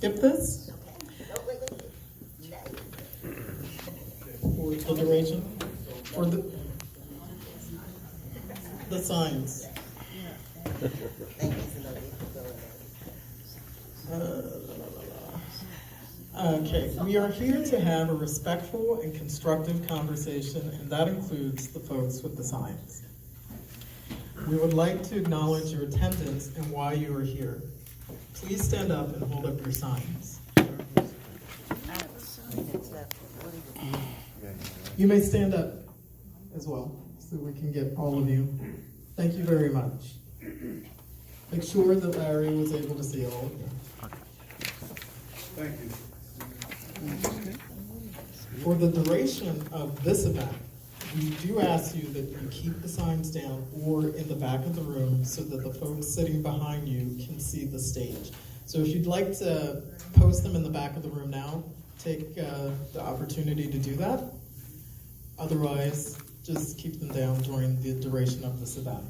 skip this for the duration, for the signs. Okay, we are here to have a respectful and constructive conversation, and that includes the folks with the signs. We would like to acknowledge your attendance and why you are here. Please stand up and hold up your signs. You may stand up as well, so we can get all of you. Thank you very much. Make sure that Larry was able to see all of you. Thank you. For the duration of this event, we do ask you that you keep the signs down or in the back of the room so that the folks sitting behind you can see the stage. So if you'd like to post them in the back of the room now, take the opportunity to do that. Otherwise, just keep them down during the duration of this event.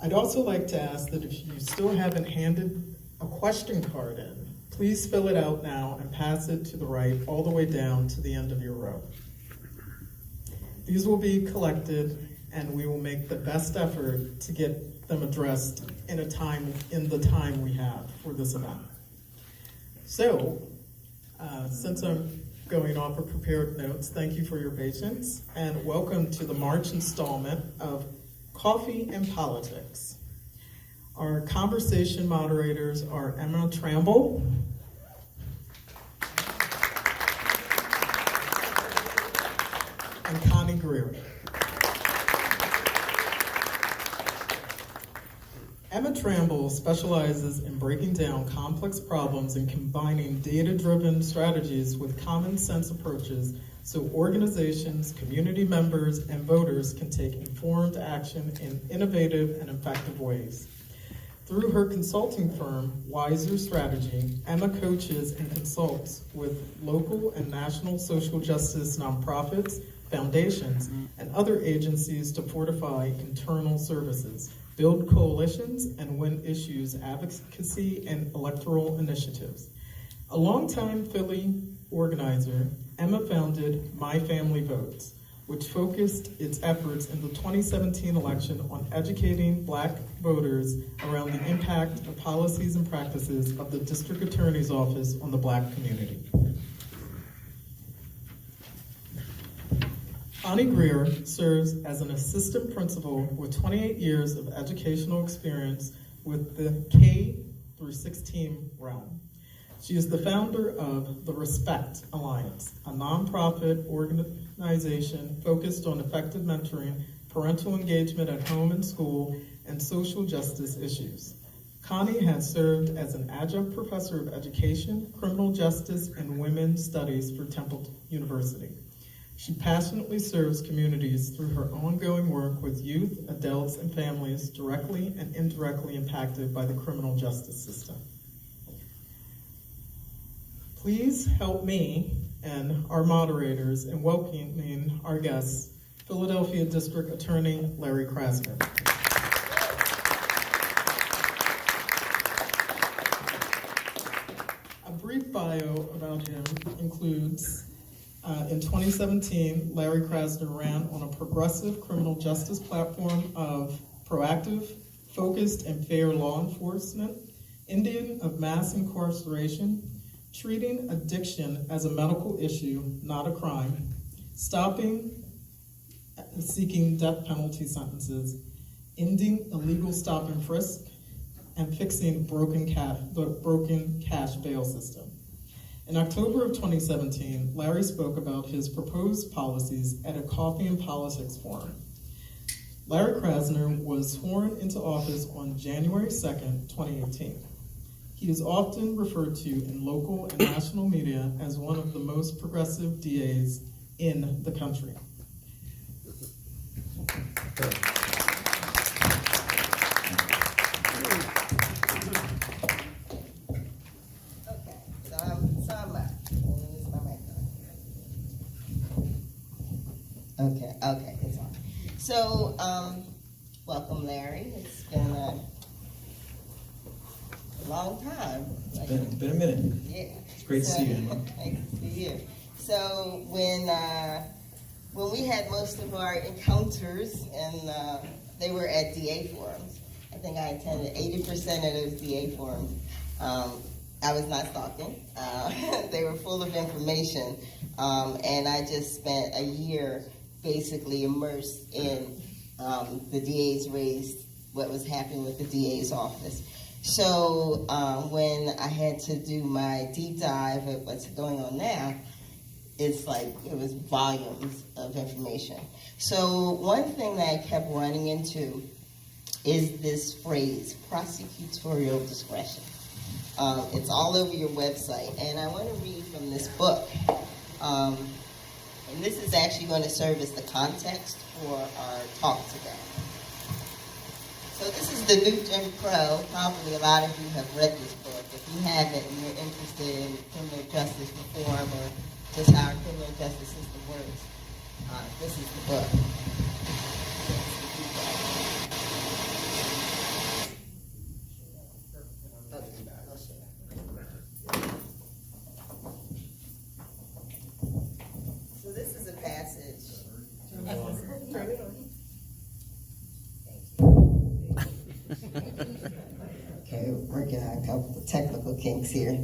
I'd also like to ask that if you still haven't handed a question card in, please fill it out now and pass it to the right all the way down to the end of your row. These will be collected and we will make the best effort to get them addressed in the time we have for this event. So, since I'm going off of prepared notes, thank you for your patience and welcome to the March installment of Coffee and Politics. Our conversation moderators are Emma Tramble, and Connie Greer. Emma Tramble specializes in breaking down complex problems and combining data-driven strategies with common sense approaches so organizations, community members, and voters can take informed action in innovative and effective ways. Through her consulting firm, Wiser Strategy, Emma coaches and consults with local and national social justice nonprofits, foundations, and other agencies to fortify internal services, build coalitions, and win issues, advocacy, and electoral initiatives. A longtime Philly organizer, Emma founded My Family Votes, which focused its efforts in the 2017 election on educating Black voters around the impact of policies and practices of the District Attorney's Office on the Black community. Connie Greer serves as an assistant principal with 28 years of educational experience with the K through 16 realm. She is the founder of the Respect Alliance, a nonprofit organization focused on effective mentoring, parental engagement at home and school, and social justice issues. Connie has served as an adjunct professor of education, criminal justice, and women's studies for Temple University. She passionately serves communities through her ongoing work with youth, adults, and families directly and indirectly impacted by the criminal justice system. Please help me and our moderators in welcoming our guest, Philadelphia District Attorney Larry Krasner. A brief bio about him includes, in 2017, Larry Krasner ran on a progressive criminal justice platform of proactive, focused, and fair law enforcement, ending of mass incarceration, treating addiction as a medical issue, not a crime, stopping seeking death penalty sentences, ending illegal stop and frisk, and fixing the broken cash bail system. In October of 2017, Larry spoke about his proposed policies at a Coffee and Politics forum. Larry Krasner was sworn into office on January 2nd, 2018. He is often referred to in local and national media as one of the most progressive DAs in the country. Okay, it's on. So, welcome, Larry. It's been Long time. It's been a minute. Yeah. It's great to see you, Emma. Nice to see you. So when we had most of our encounters, and they were at DA forums, I think I attended 80% of those DA forums. I was not stalking. They were full of information, and I just spent a year basically immersed in the DA's race, what was happening with the DA's office. So when I had to do my deep dive at what's going on now, it's like it was volumes of information. So one thing that I kept running into is this phrase, prosecutorial discretion. It's all over your website, and I want to read from this book. And this is actually going to serve as the context for our talk today. So this is The New Jim Crow. Probably a lot of you have read this book. If you haven't and you're interested in criminal justice reform or just how our criminal justice system works, this is the book. So this is a passage. Okay, working out a couple of technical kinks here.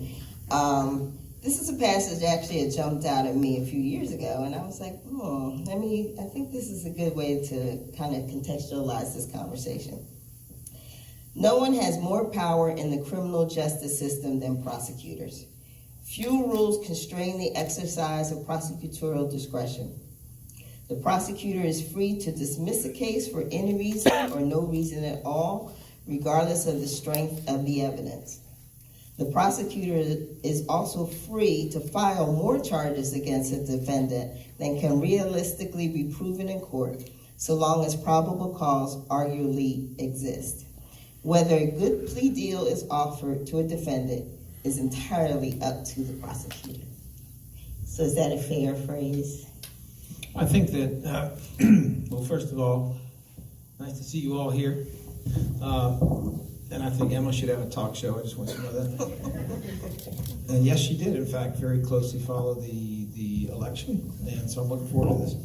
This is a passage actually that jumped out at me a few years ago, and I was like, I think this is a good way to kind of contextualize this conversation. No one has more power in the criminal justice system than prosecutors. Few rules constrain the exercise of prosecutorial discretion. The prosecutor is free to dismiss a case for any reason or no reason at all, regardless of the strength of the evidence. The prosecutor is also free to file more charges against a defendant than can realistically be proven in court, so long as probable cause arguably exists. Whether a good plea deal is offered to a defendant is entirely up to the prosecutor. So is that a fair phrase? I think that, well, first of all, nice to see you all here. And I think Emma should have a talk show. I just want you to know that. And yes, she did, in fact, very closely follow the election. And so I'm looking forward to this.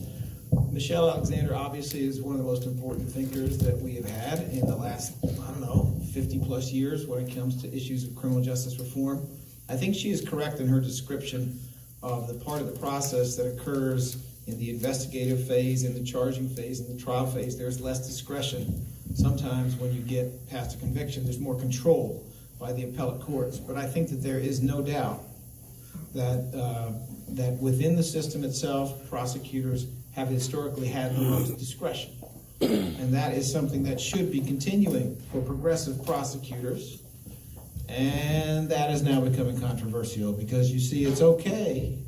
Michelle Alexander obviously is one of the most important thinkers that we have had in the last, 50 plus years when it comes to issues of criminal justice reform. I think she is correct in her description of the part of the process that occurs in the investigative phase, in the charging phase, in the trial phase. There's less discretion. Sometimes when you get past a conviction, there's more control by the appellate courts. But I think that there is no doubt that within the system itself, prosecutors have historically had the most discretion. And that is something that should be continuing for progressive prosecutors. And that is now becoming controversial because you see it's okay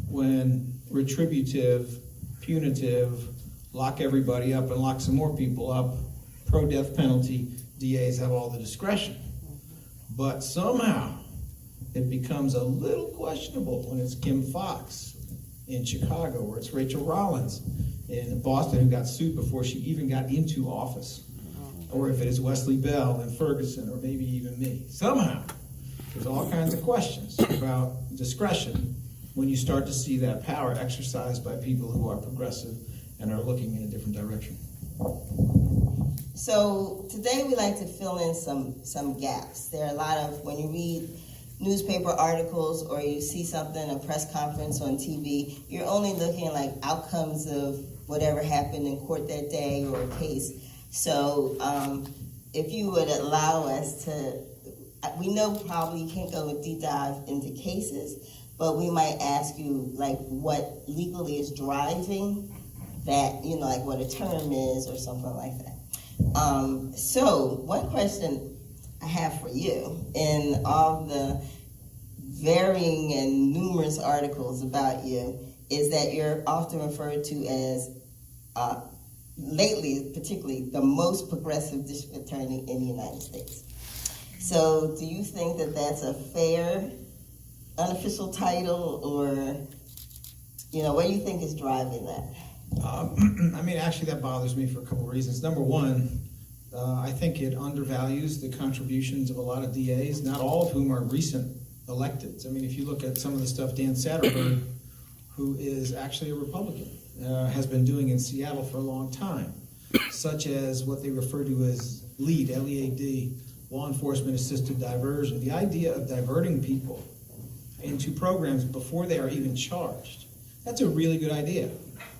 when retributive, punitive, lock everybody up and lock some more people up, pro-death penalty, DAs have all the discretion. But somehow it becomes a little questionable when it's Kim Foxx in Chicago, or it's Rachel Rollins in Boston who got sued before she even got into office, or if it is Wesley Bell in Ferguson, or maybe even me. Somehow there's all kinds of questions about discretion when you start to see that power exercised by people who are progressive and are looking in a different direction. So today we like to fill in some gaps. There are a lot of, when you read newspaper articles or you see something, a press conference on TV, you're only looking at like outcomes of whatever happened in court that day or a case. So if you would allow us to, we know probably you can't go a deep dive into cases, but we might ask you like what legally is driving that, like what a term is or something like that. So one question I have for you, in all the varying and numerous articles about you, is that you're often referred to as, lately particularly, the most progressive district attorney in the United States. So do you think that that's a fair, unofficial title, or, what do you think is driving that? Actually that bothers me for a couple of reasons. Number one, I think it undervalues the contributions of a lot of DAs, not all of whom are recent electeds. I mean, if you look at some of the stuff Dan Satterberg, who is actually a Republican, has been doing in Seattle for a long time, such as what they refer to as LEAD, L-E-A-D, law enforcement assisted diversion. The idea of diverting people into programs before they are even charged, that's a really good idea.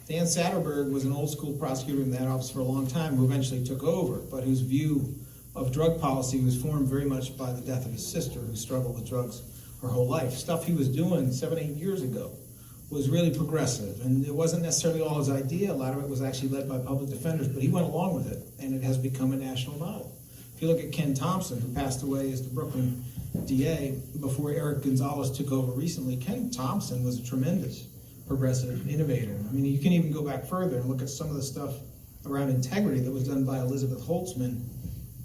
Dan Satterberg was an old school prosecutor in that office for a long time who eventually took over, but whose view of drug policy was formed very much by the death of his sister, who struggled with drugs her whole life. Stuff he was doing 7-8 years ago was really progressive, and it wasn't necessarily all his idea. A lot of it was actually led by public defenders, but he went along with it, and it has become a national model. If you look at Ken Thompson, who passed away as the Brooklyn DA before Eric Gonzalez took over recently, Ken Thompson was a tremendous progressive innovator. I mean, you can even go back further and look at some of the stuff around integrity that was done by Elizabeth Holtzman,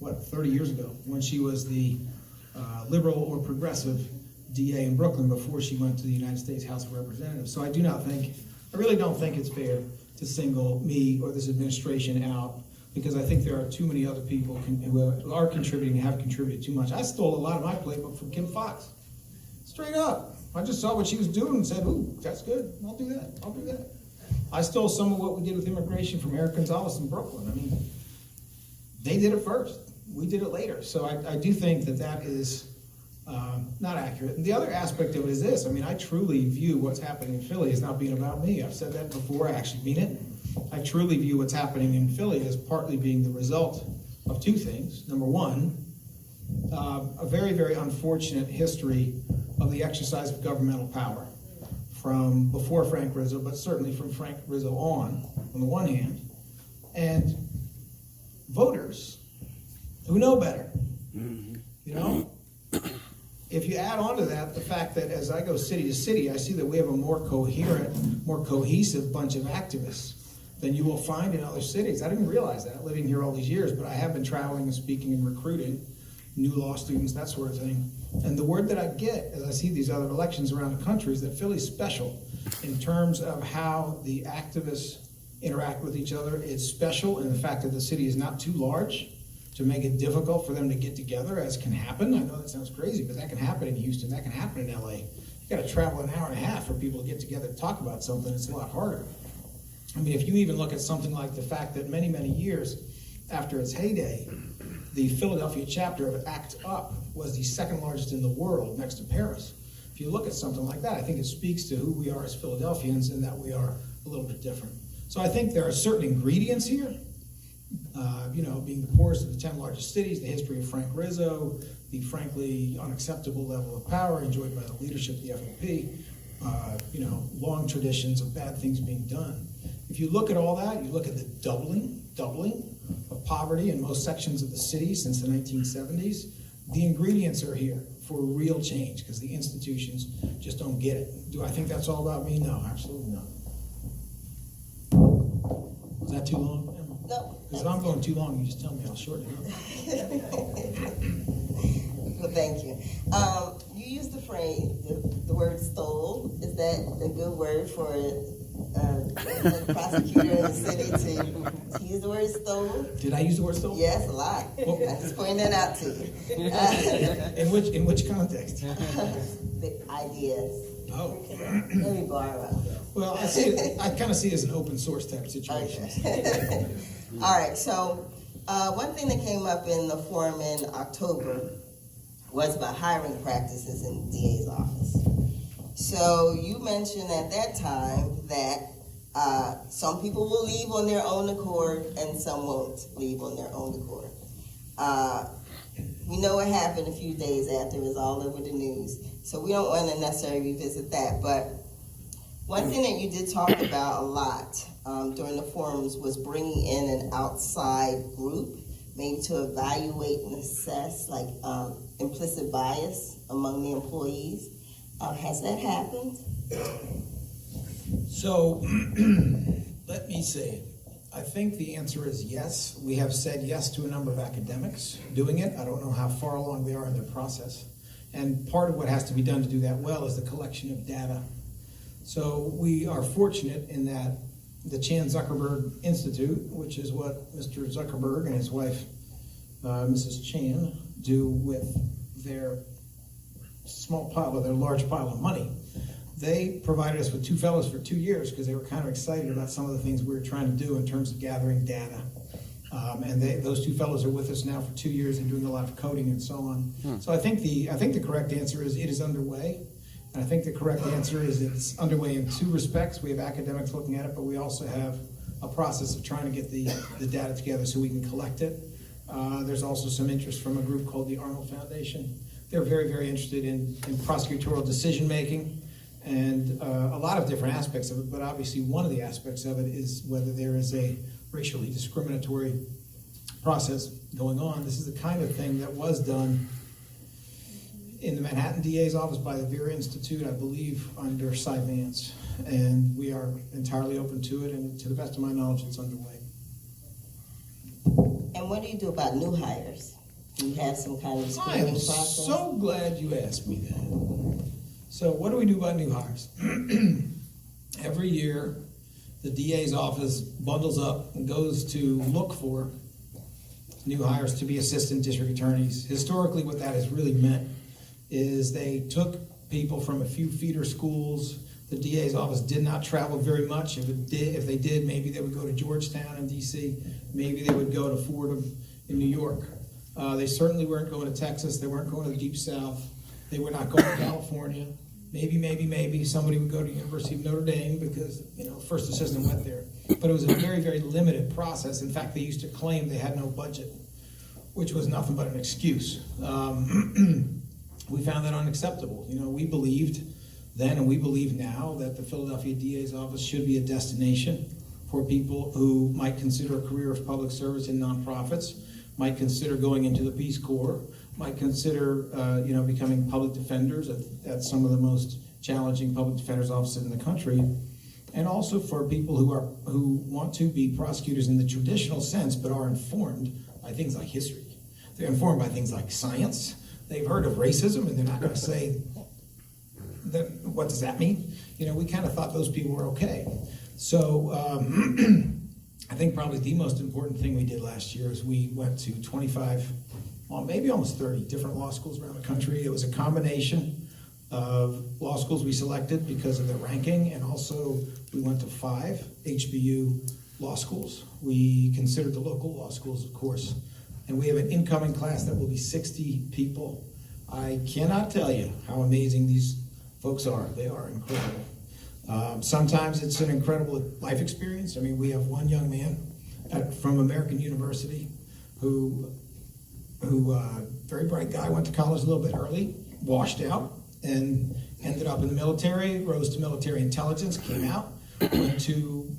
30 years ago, when she was the liberal or progressive DA in Brooklyn before she went to the United States House of Representatives. So I really don't think it's fair to single me or this administration out, because I think there are too many other people who are contributing and have contributed too much. I stole a lot of my playbook from Kim Fox, straight up. I just saw what she was doing and said, ooh, that's good, I'll do that. I stole some of what we did with immigration from Eric Gonzalez in Brooklyn. I mean, they did it first, we did it later. So I do think that is not accurate. And the other aspect of it is this: I mean, I truly view what's happening in Philly as not being about me. I've said that before, I actually mean it. I truly view what's happening in Philly as partly being the result of two things. Number one, a very, very unfortunate history of the exercise of governmental power from before Frank Rizzo, but certainly from Frank Rizzo on the one hand, and voters who know better. You know? If you add on to that the fact that as I go city to city, I see that we have a more coherent, more cohesive bunch of activists than you will find in other cities. I didn't realize that living here all these years, but I have been traveling and speaking and recruiting new law students, that sort of thing. And the word that I get as I see these other elections around the country is that Philly's special in terms of how the activists interact with each other. It's special in the fact that the city is not too large to make it difficult for them to get together, as can happen. I know that sounds crazy, but that can happen in Houston, that can happen in LA. You gotta travel an hour and a half for people to get together to talk about something. It's a lot harder. I mean, if you even look at something like the fact that many, many years after its heyday, the Philadelphia chapter of ACT UP was the second largest in the world next to Paris. If you look at something like that, I think it speaks to who we are as Philadelphians and that we are a little bit different. So I think there are certain ingredients here, being the poorest of the 10 largest cities, the history of Frank Rizzo, the frankly unacceptable level of power enjoyed by the leadership of the FOP, long traditions of bad things being done. If you look at all that, you look at the doubling of poverty in most sections of the city since the 1970s, the ingredients are here for real change because the institutions just don't get it. Do I think that's all about me? No, absolutely not. Was that too long? No. Because if I'm going too long, you just tell me, I'll shorten it up. Well, thank you. You used the phrase, the word stole. Is that a good word for a prosecutor in the city to use the word stole? Did I use the word stole? Yes, a lot. I just pointing that out to you. In which context? The ideas. Oh. Let me borrow. Well, I kind of see it as an open source type situation. Okay. All right, so one thing that came up in the forum in October was about hiring practices in the DA's office. So you mentioned at that time that some people will leave on their own accord and some won't leave on their own accord. We know what happened a few days after it was all over the news, so we don't want to necessarily revisit that. But one thing that you did talk about a lot during the forums was bringing in an outside group, maybe to evaluate and assess like implicit bias among the employees. Has that happened? So, let me say, I think the answer is yes. We have said yes to a number of academics doing it. I don't know how far along they are in their process. And part of what has to be done to do that well is the collection of data. So we are fortunate in that the Chan Zuckerberg Institute, which is what Mr. Zuckerberg and his wife Mrs. Chan, do with their their large pile of money. They provided us with 2 fellows for 2 years because they were kind of excited about some of the things we were trying to do in terms of gathering data. And those 2 fellows are with us now for 2 years and doing a lot of coding and so on. So I think the correct answer is it is underway. And I think the correct answer is it's underway in 2 respects. We have academics looking at it, but we also have a process of trying to get the data together so we can collect it. There's also some interest from a group called the Arnold Foundation. They're very, very interested in prosecutorial decision-making and a lot of different aspects of it, but obviously one of the aspects of it is whether there is a racially discriminatory process going on. This is the kind of thing that was done in the Manhattan DA's office by the Vera Institute, I believe, under Cy Vance. And we are entirely open to it, and to the best of my knowledge, it's underway. And what do you do about new hires? Do you have some kind of I screening am process? so glad you asked me that. So what do we do about new hires? Every year, the DA's office bundles up and goes to look for new hires to be assistant district attorneys. Historically, what that has really meant is they took people from a few feeder schools. The DA's office did not travel very much. If they did, maybe they would go to Georgetown in DC. Maybe they would go to Fordham in New York. They certainly weren't going to Texas. They weren't going to the Deep South. They were not going to California. Maybe somebody would go to University of Notre Dame because, first assistant went there. But it was a very, very limited process. In fact, they used to claim they had no budget, which was nothing but an excuse. We found that unacceptable. We believed then and we believe now that the Philadelphia DA's office should be a destination for people who might consider a career of public service in nonprofits, might consider going into the Peace Corps, might consider becoming public defenders at some of the most challenging public defenders offices in the country, and also for people who want to be prosecutors in the traditional sense but are informed by things like history. They're informed by things like science. They've heard of racism, and they're not going to say, what does that mean? We kind of thought those people were okay. So I think probably the most important thing we did last year is we went to 25, well, maybe almost 30 different law schools around the country. It was a combination of law schools we selected because of their ranking, and also we went to 5 HBU law schools. We considered the local law schools, of course. And we have an incoming class that will be 60 people. I cannot tell you how amazing these folks are. They are incredible. Sometimes it's an incredible life experience. I mean, we have one young man from American University who very bright guy, went to college a little bit early, washed out, and ended up in the military, rose to military intelligence, came out, went to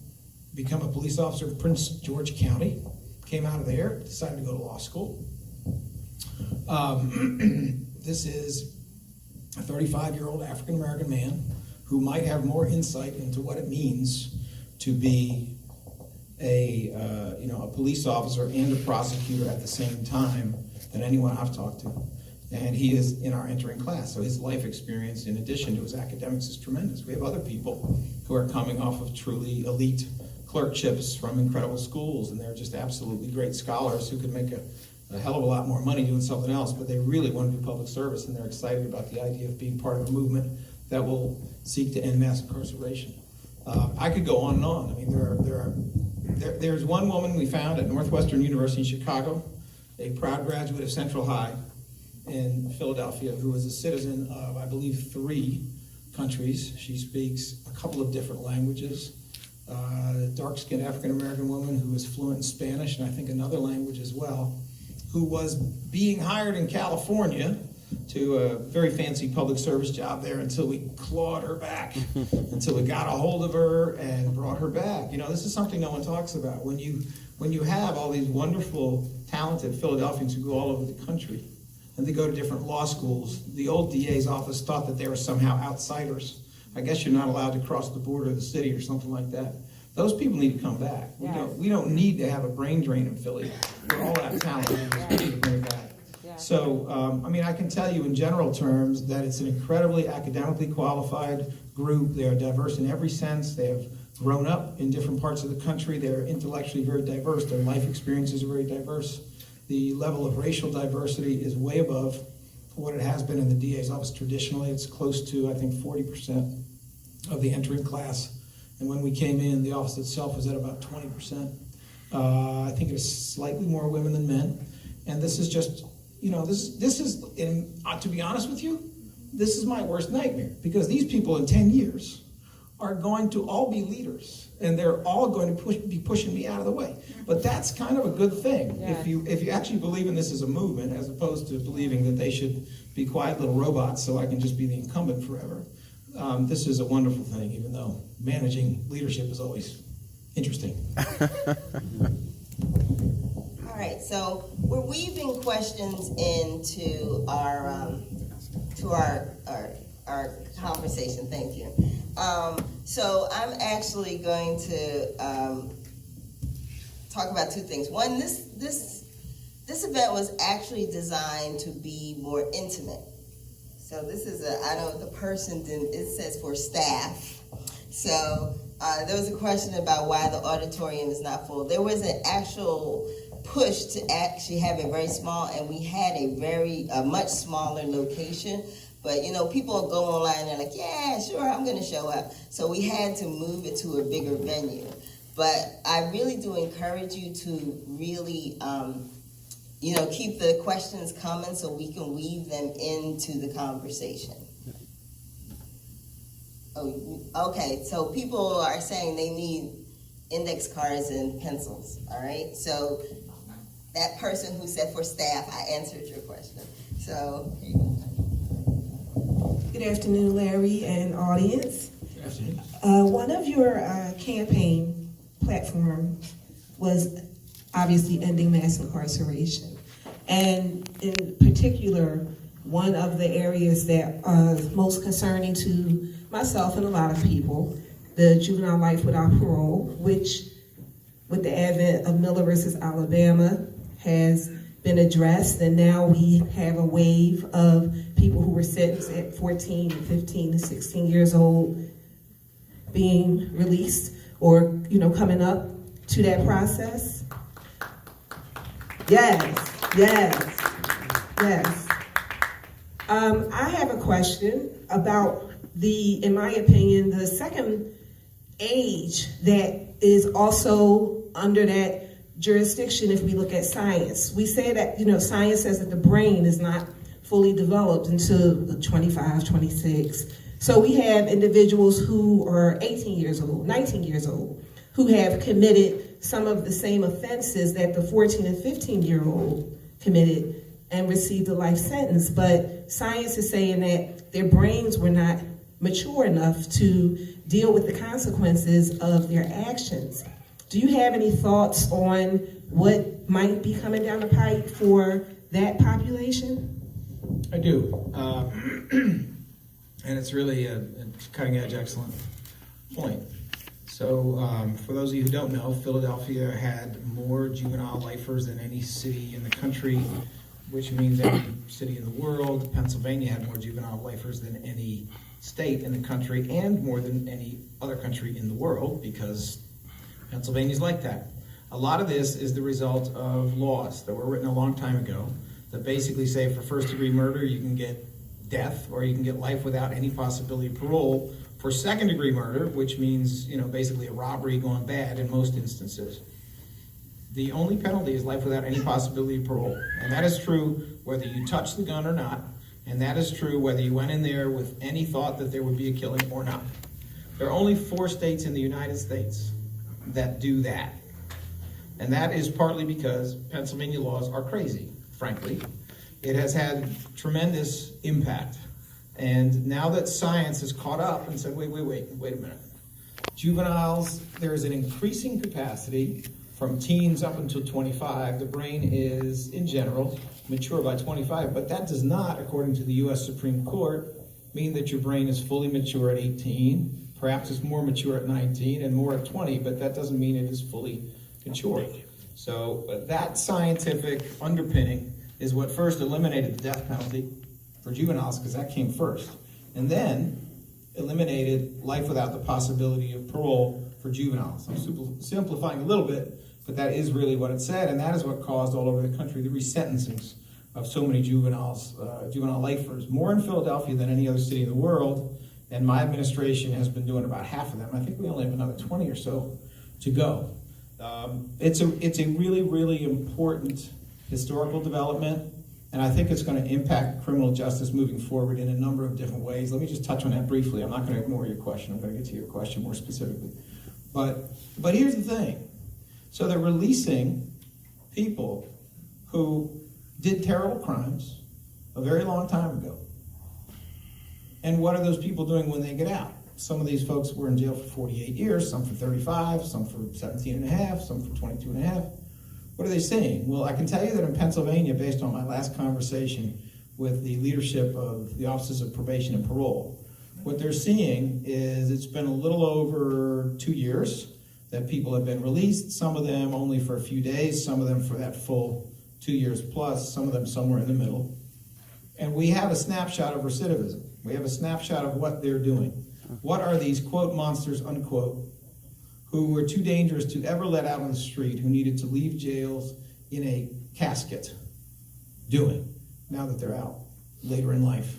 become a police officer in Prince George County, came out of there, decided to go to law school. This is a 35-year-old African-American man who might have more insight into what it means to be a police officer and a prosecutor at the same time than anyone I've talked to. And he is in our entering class, so his life experience, in addition to his academics, is tremendous. We have other people who are coming off of truly elite clerkships from incredible schools, and they're just absolutely great scholars who could make a hell of a lot more money doing something else, but they really want to do public service, and they're excited about the idea of being part of a movement that will seek to end mass incarceration. I could go on and on. I mean, there's one woman we found at Northwestern University in Chicago, a proud graduate of Central High in Philadelphia, who is a citizen of, I believe, 3 countries. She speaks a couple of different languages. Dark-skinned African-American woman who is fluent in Spanish, and I think another language as well, who was being hired in California to a very fancy public service job there until we clawed her back, until we got a hold of her and brought her back. This is something no one talks about. When you have all these wonderful, talented Philadelphians who go all over the country, and they go to different law schools, the old DA's office thought that they were somehow outsiders. I guess you're not allowed to cross the border of the city or something like that. Those people need to come back. Yes. We don't need to have a brain drain in Philly. We're all that talented. We need to bring it back. Yeah. So, I can tell you in general terms that it's an incredibly academically qualified group. They are diverse in every sense. They have grown up in different parts of the country. They're intellectually very diverse. Their life experiences are very diverse. The level of racial diversity is way above what it has been in the DA's office traditionally. It's close to, I think, 40% of the entering class. And when we came in, the office itself was at about 20%. I think it is slightly more women than men. And this is just, this is, to be honest with you, this is my worst nightmare, because these people in 10 years are going to all be leaders, and they're all going to be pushing me out of the way. But that's kind of a good thing, Yeah. if you actually believe in this as a movement, as opposed to believing that they should be quiet little robots so I can just be the incumbent forever. This is a wonderful thing, even though managing leadership is always interesting. All right, so we're weaving questions into our conversation. Thank you. So I'm actually going to talk about two things. One, this event was actually designed to be more intimate. So this is I know the person didn't, it says for staff. So there was a question about why the auditorium is not full. There was an actual push to actually have it very small, and we had a much smaller location. But people go online and they're like, yeah, sure, I'm gonna show up. So we had to move it to a bigger venue. But I really do encourage you to really keep the questions coming so we can weave them into the conversation. Oh, okay, so people are saying they need index cards and pencils, all right? So that person who said for staff, I answered your question. So, here you go. Good afternoon, Larry and audience. Good afternoon. One of your campaign platforms was obviously ending mass incarceration. And in particular, one of the areas that are most concerning to myself and a lot of people, the juvenile life without parole, which with the advent of Miller versus Alabama has been addressed, and now we have a wave of people who were sentenced at 14 and 15 and 16 years old being released or, coming up to that process. Yes. I have a question about in my opinion, the second age that is also under that jurisdiction. If we look at science, we say that, science says that the brain is not fully developed until 25, 26. So we have individuals who are 18 years old, 19 years old, who have committed some of the same offenses that the 14 and 15-year-old committed and received a life sentence. But science is saying that their brains were not mature enough to deal with the consequences of their actions. Do you have any thoughts on what might be coming down the pipe for that population? I do. And it's really a cutting edge, excellent point. So for those of you who don't know, Philadelphia had more juvenile lifers than any city in the country, which means any city in the world. Pennsylvania had more juvenile lifers than any state in the country and more than any other country in the world, because Pennsylvania's like that. A lot of this is the result of laws that were written a long time ago that basically say for first-degree murder you can get death or you can get life without any possibility of parole. For second-degree murder, which means basically a robbery gone bad in most instances, the only penalty is life without any possibility of parole. And that is true whether you touch the gun or not, and that is true whether you went in there with any thought that there would be a killing or not. There are only 4 states in the United States that do that. And that is partly because Pennsylvania laws are crazy, frankly. It has had tremendous impact. And now that science has caught up and said, wait a minute. Juveniles, there is an increasing capacity from teens up until 25. The brain is, in general, mature by 25, but that does not, according to the U.S. Supreme Court, mean that your brain is fully mature at 18. Perhaps it's more mature at 19 and more at 20, but that doesn't mean it is fully mature. So that scientific underpinning is what first eliminated the death penalty for juveniles, because that came first, and then eliminated life without the possibility of parole for juveniles. I'm simplifying a little bit, but that is really what it said, and that is what caused all over the country the resentencings of so many juveniles, juvenile lifers, more in Philadelphia than any other city in the world, and my administration has been doing about half of them. I think we only have another 20 or so to go. It's a really, really important historical development, and I think it's going to impact criminal justice moving forward in a number of different ways. Let me just touch on that briefly. I'm not going to ignore your question. I'm going to get to your question more specifically. But here's the thing. So they're releasing people who did terrible crimes a very long time ago. And what are those people doing when they get out? Some of these folks were in jail for 48 years, some for 35, some for 17 and a half, some for 22 and a half. What are they saying? Well, I can tell you that in Pennsylvania, based on my last conversation with the leadership of the Offices of Probation and Parole, what they're seeing is it's been a little over 2 years that people have been released, some of them only for a few days, some of them for that full 2 years plus, some of them somewhere in the middle. And we have a snapshot of recidivism. We have a snapshot of what they're doing. What are these, quote, monsters, unquote, who were too dangerous to ever let out on the street, who needed to leave jails in a casket, doing now that they're out later in life?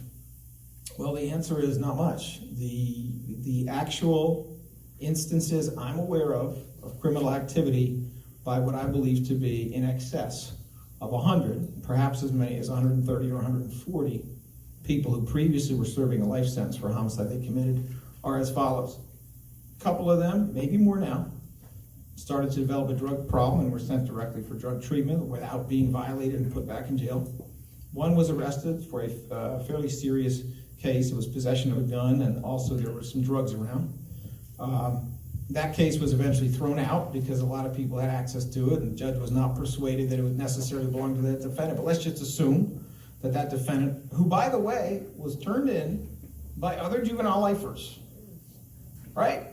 Well, the answer is not much. The actual instances I'm aware of criminal activity by what I believe to be in excess of 100, perhaps as many as 130 or 140 people who previously were serving a life sentence for homicide they committed are as follows. A couple of them, maybe more now, started to develop a drug problem and were sent directly for drug treatment without being violated and put back in jail. One was arrested for a fairly serious case. It was possession of a gun, and also there were some drugs around. That case was eventually thrown out because a lot of people had access to it, and the judge was not persuaded that it would necessarily belong to that defendant. But let's just assume that that defendant, who, by the way, was turned in by other juvenile lifers, right?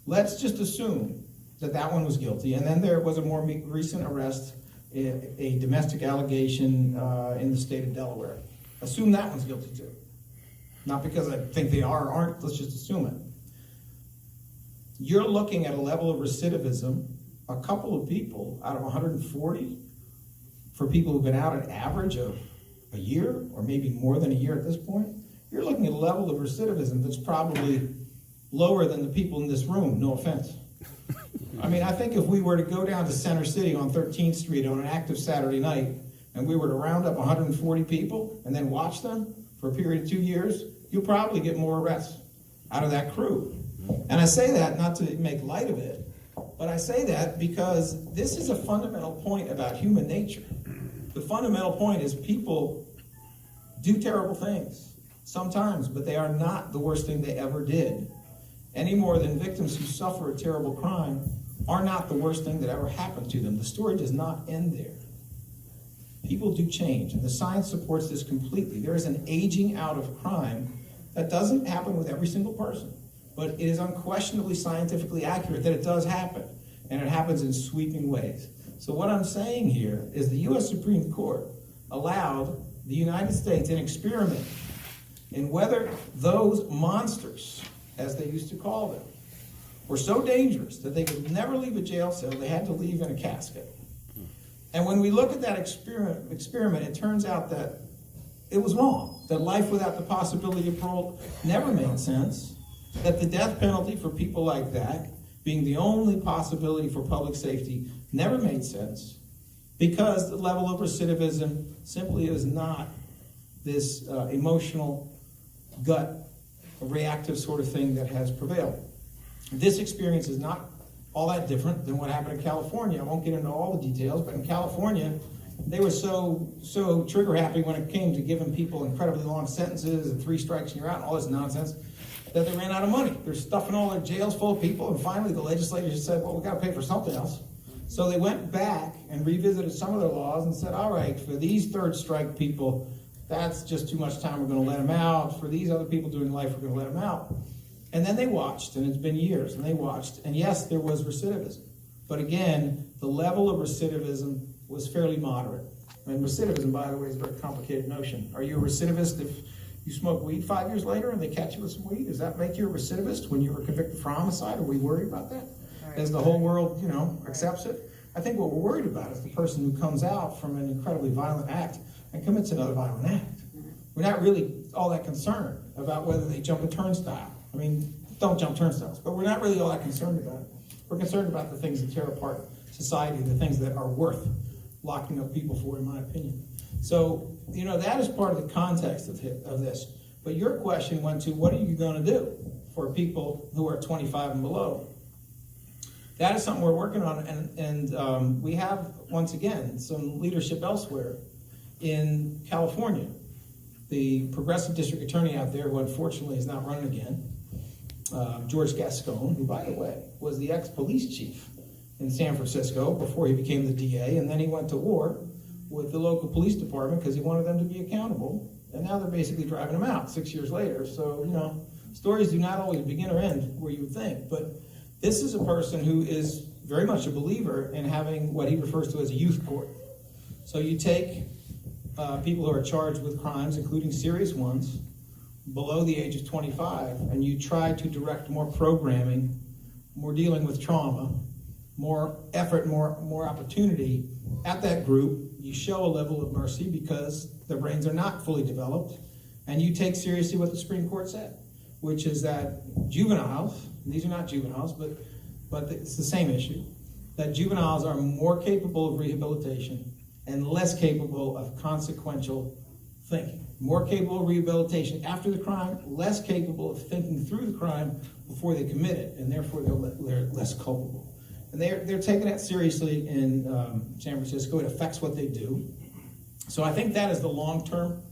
Let's just assume that that one was guilty. And then there was a more recent arrest, a domestic allegation in the state of Delaware. Assume that one's guilty too. Not because I think they are or aren't, let's just assume it. You're looking at a level of recidivism, a couple of people out of 140, for people who've been out an average of a year, or maybe more than a year at this point. You're looking at a level of recidivism that's probably lower than the people in this room, no offense. I mean, I think if we were to go down to Center City on 13th Street on an active Saturday night, and we were to round up 140 people and then watch them for a period of 2 years, you'll probably get more arrests out of that crew. And I say that not to make light of it, but I say that because this is a fundamental point about human nature. The fundamental point is people do terrible things sometimes, but they are not the worst thing they ever did, any more than victims who suffer a terrible crime are not the worst thing that ever happened to them. The story does not end there. People do change, and the science supports this completely. There is an aging out of crime that doesn't happen with every single person, but it is unquestionably scientifically accurate that it does happen, and it happens in sweeping ways. So what I'm saying here is the U.S. Supreme Court allowed the United States an experiment in whether those monsters, as they used to call them, were so dangerous that they could never leave a jail cell, they had to leave in a casket. And when we look at that experiment, it turns out that it was wrong, that life without the possibility of parole never made sense, that the death penalty for people like that, being the only possibility for public safety, never made sense, because the level of recidivism simply is not this emotional, gut, reactive sort of thing that has prevailed. This experience is not all that different than what happened in California. I won't get into all the details, but in California, they were so trigger happy when it came to giving people incredibly long sentences and 3 strikes and you're out and all this nonsense, that they ran out of money. They're stuffing all their jails full of people, and finally the legislators said, well, we got to pay for something else. So they went back and revisited some of their laws and said, all right, for these 3rd strike people, that's just too much time, we're going to let them out. For these other people doing life, we're going to let them out. And then they watched, and it's been years, and they watched, and yes, there was recidivism. But again, the level of recidivism was fairly moderate. And recidivism, by the way, is a very complicated notion. Are you a recidivist if you smoke weed 5 years later and they catch you with some weed? Does that make you a recidivist when you were convicted for homicide? Are we worried about that? As the whole world, accepts it? I think what we're worried about is the person who comes out from an incredibly violent act and commits another violent act. We're not really all that concerned about whether they jump a turnstile. I mean, don't jump turnstiles, but we're not really all that concerned about it. We're concerned about the things that tear apart society, the things that are worth locking up people for, in my opinion. So, that is part of the context of this. But your question went to, what are you going to do for people who are 25 and below? That is something we're working on, and we have, once again, some leadership elsewhere. In California, the progressive district attorney out there, who unfortunately is not running again, George Gascon, who, by the way, was the ex-police chief in San Francisco before he became the DA, and then he went to war with the local police department because he wanted them to be accountable, and now they're basically driving him out 6 years later. So, stories do not always begin or end where you would think, but this is a person who is very much a believer in having what he refers to as a youth court. So you take people who are charged with crimes, including serious ones, below the age of 25, and you try to direct more programming, more dealing with trauma, more effort, more opportunity at that group. You show a level of mercy because their brains are not fully developed, and you take seriously what the Supreme Court said, which is that juveniles, and these are not juveniles, but it's the same issue, that juveniles are more capable of rehabilitation and less capable of consequential thinking. More capable of rehabilitation after the crime, less capable of thinking through the crime before they commit it, and therefore they're less culpable. And they're taking that seriously in San Francisco. It affects what they do. So I think that is the long-term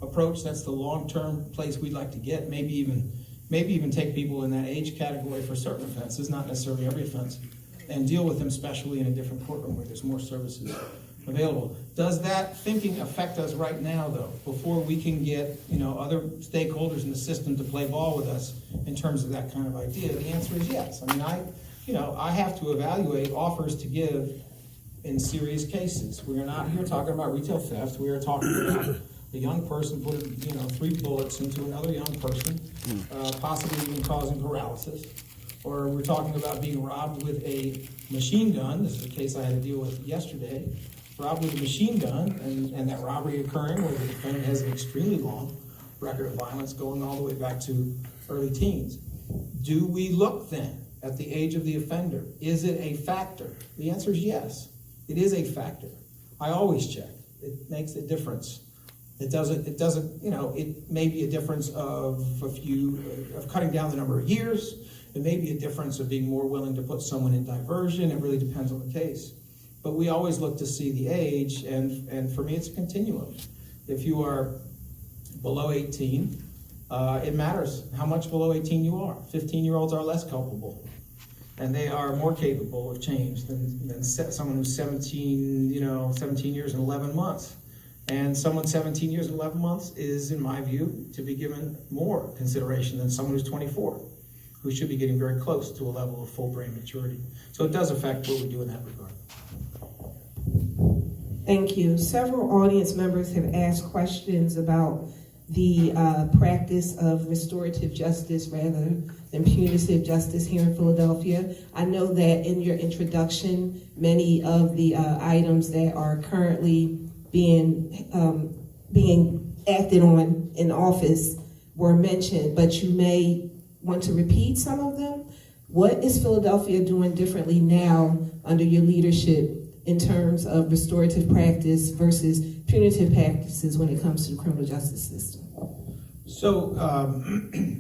approach. That's the long-term place we'd like to get. Maybe even take people in that age category for certain offenses, not necessarily every offense, and deal with them specially in a different courtroom where there's more services available. Does that thinking affect us right now, though, before we can get other stakeholders in the system to play ball with us in terms of that kind of idea? The answer is yes. I mean, I have to evaluate offers to give in serious cases. We are not here talking about retail theft. We are talking about a young person putting 3 bullets into another young person, possibly even causing paralysis. Or we're talking about being robbed with a machine gun. This is a case I had to deal with yesterday. Robbed with a machine gun, and that robbery occurring where the defendant has an extremely long record of violence going all the way back to early teens. Do we look then at the age of the offender? Is it a factor? The answer is yes. It is a factor. I always check. It makes a difference. It may be a difference of cutting down the number of years. It may be a difference of being more willing to put someone in diversion. It really depends on the case. But we always look to see the age, and for me, it's a continuum. If you are below 18, it matters how much below 18 you are. 15-year-olds are less culpable, and they are more capable of change than someone who's 17 years and 11 months. And someone 17 years and 11 months is, in my view, to be given more consideration than someone who's 24, who should be getting very close to a level of full brain maturity. So it does affect what we do in that regard. Thank you. Several audience members have asked questions about the practice of restorative justice rather than punitive justice here in Philadelphia. I know that in your introduction, many of the items that are currently being acted on in office were mentioned, but you may want to repeat some of them. What is Philadelphia doing differently now under your leadership in terms of restorative practice versus punitive practices when it comes to the criminal justice system? So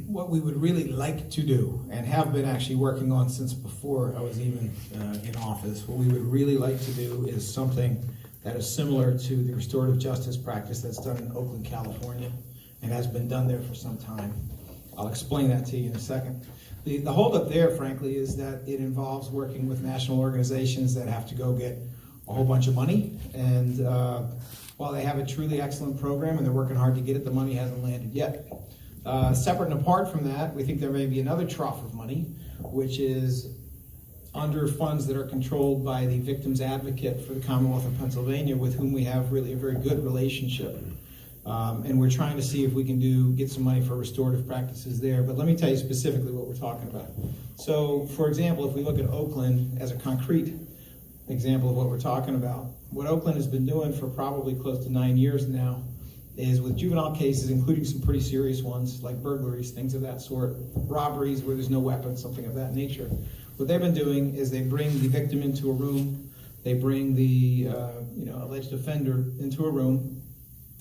what we would really like to do, and have been actually working on since before I was even in office, what we would really like to do is something that is similar to the restorative justice practice that's done in Oakland, California, and has been done there for some time. I'll explain that to you in a second. The holdup there, frankly, is that it involves working with national organizations that have to go get a whole bunch of money, and while they have a truly excellent program and they're working hard to get it, the money hasn't landed yet. Separate and apart from that, we think there may be another trough of money, which is under funds that are controlled by the Victims Advocate for the Commonwealth of Pennsylvania, with whom we have really a very good relationship. And we're trying to see if we can get some money for restorative practices there. But let me tell you specifically what we're talking about. So, for example, if we look at Oakland as a concrete example of what we're talking about. What Oakland has been doing for probably close to 9 years now is with juvenile cases, including some pretty serious ones like burglaries, things of that sort, robberies where there's no weapon, something of that nature. What they've been doing is they bring the victim into a room, they bring the alleged offender into a room,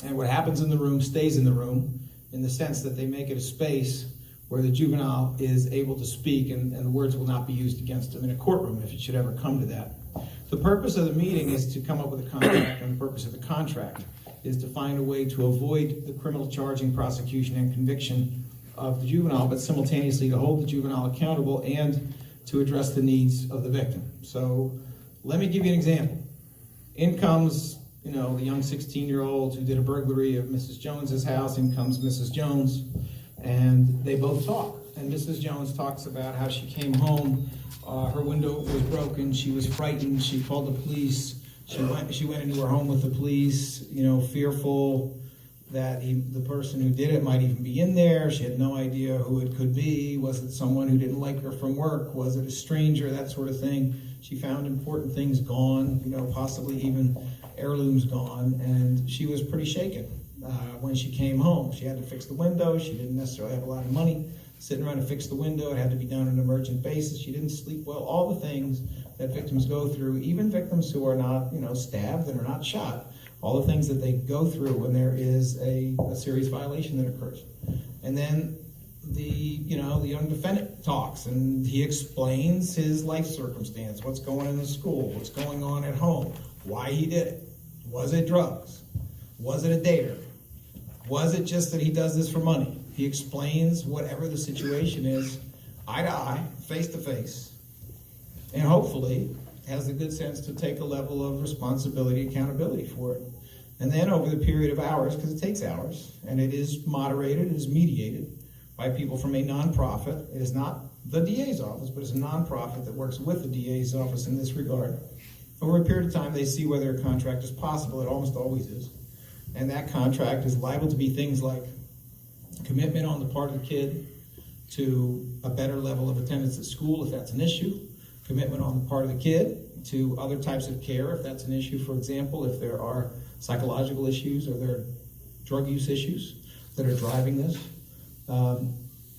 and what happens in the room stays in the room, in the sense that they make it a space where the juvenile is able to speak and the words will not be used against him in a courtroom if it should ever come to that. The purpose of the meeting is to come up with a contract, and the purpose of the contract is to find a way to avoid the criminal charging, prosecution, and conviction of the juvenile, but simultaneously to hold the juvenile accountable and to address the needs of the victim. So let me give you an example. In comes, the young 16-year-old who did a burglary of Mrs. Jones's house. In comes Mrs. Jones, and they both talk. And Mrs. Jones talks about how she came home, her window was broken, she was frightened, she called the police. She went into her home with the police, fearful that the person who did it might even be in there. She had no idea who it could be. Was it someone who didn't like her from work? Was it a stranger? That sort of thing. She found important things gone, possibly even heirlooms gone, and she was pretty shaken when she came home. She had to fix the window. She didn't necessarily have a lot of money sitting around to fix the window. It had to be done on an emergent basis. She didn't sleep well. All the things that victims go through, even victims who are not, stabbed and are not shot, all the things that they go through when there is a serious violation that occurs. And then the young defendant talks and he explains his life circumstance, what's going on in the school, what's going on at home, why he did it. Was it drugs? Was it a dater? Was it just that he does this for money? He explains whatever the situation is, eye to eye, face to face, and hopefully has the good sense to take a level of responsibility, accountability for it. And then over the period of hours, because it takes hours, and it is moderated, it is mediated by people from a nonprofit. It is not the DA's office, but it's a nonprofit that works with the DA's office in this regard. Over a period of time, they see whether a contract is possible. It almost always is. And that contract is liable to be things like commitment on the part of the kid to a better level of attendance at school, if that's an issue. Commitment on the part of the kid to other types of care, if that's an issue. For example, if there are psychological issues or there are drug use issues that are driving this.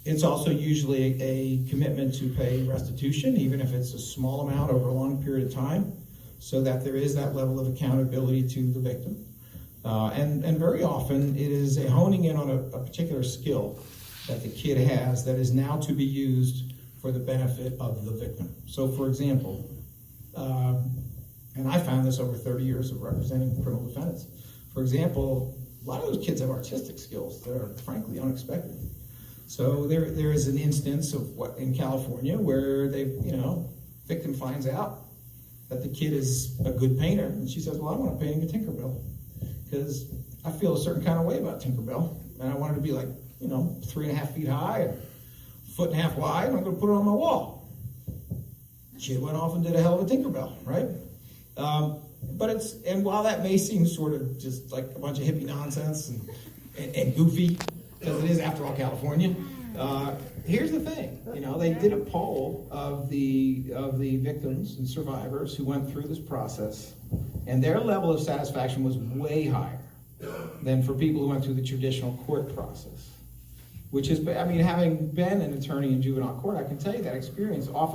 It's also usually a commitment to pay restitution, even if it's a small amount over a long period of time, so that there is that level of accountability to the victim. And very often it is a honing in on a particular skill that the kid has that is now to be used for the benefit of the victim. So for example, and I found this over 30 years of representing criminal defendants. For example, a lot of those kids have artistic skills that are frankly unexpected. So there is an instance of what in California where victim finds out that the kid is a good painter, and she says, well, I want to paint a Tinkerbell because I feel a certain kind of way about Tinkerbell, and I want it to be like, 3.5 feet high and 1.5 feet wide, and I'm going to put it on my wall. Kid went off and did a hell of a Tinkerbell, right? And while that may seem sort of just like a bunch of hippie nonsense and goofy, because it is, after all, California, here's the thing. They did a poll of the victims and survivors who went through this process, and their level of satisfaction was way higher than for people who went through the traditional court process. Which is, having been an attorney in juvenile court, I can tell you that experience often